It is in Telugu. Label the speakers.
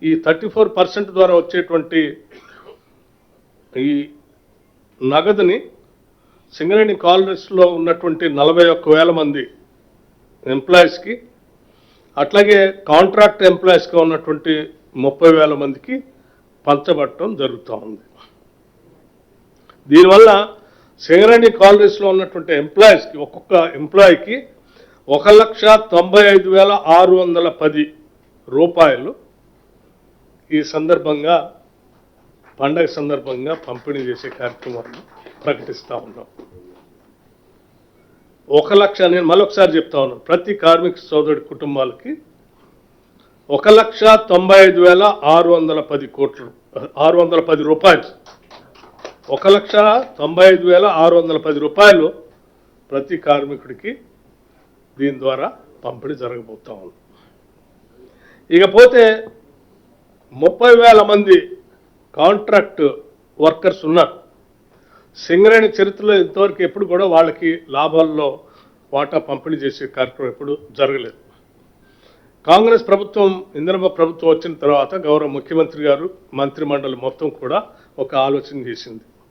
Speaker 1: ఈ 34% ద్వారా వచ్చేటువంటి ఈ నగదుని సింగరేణి కాలనీస్లో ఉన్నటువంటి 41,000 మంది ఎంప్లాయీస్కి, అట్లాగే కాంట్రాక్ట్ ఎంప్లాయీస్గా ఉన్నటువంటి 30,000 మందికి పంచబట్టడం జరుగుతూ ఉంది. దీనివల్ల సింగరేణి కాలనీస్లో ఉన్నటువంటి ఎంప్లాయీస్కి, ఒక్కొక్క ఎంప్లాయీకి 1,95,610 రూపాయలు ఈ సందర్భంగా, పండగ సందర్భంగా పంపిణీ చేసే కార్యక్రమాన్ని ప్రకటిస్తూ ఉన్నాం. 1 లక్ష, నేను మళ్ళొకసారి చెప్తా ఉన్నాను, ప్రతి కార్మిక సోదరుడి కుటుంబాలకి 1,95,610 రూపాయలు, 1,95,610 రూపాయలు ప్రతి కార్మికుడికి దీని ద్వారా పంపిణీ జరగబోతా ఉంది. ఇకపోతే 30,000 మంది కాంట్రాక్ట్ వర్కర్స్ ఉన్నారు. సింగరేణి చరిత్రలో ఇంతవరకు ఎప్పుడు కూడా వాళ్ళకి లాభాల్లో వాటా పంపిణీ చేసే కార్యక్రమం ఎప్పుడు జరగలేదు. కాంగ్రెస్ ప్రభుత్వం, ఇందిరమ్మ ప్రభుత్వం వచ్చిన తర్వాత గౌరవ ముఖ్యమంత్రి గారు, మంత్రిమండలి మొత్తం కూడా ఒక ఆలోచన చేసింది.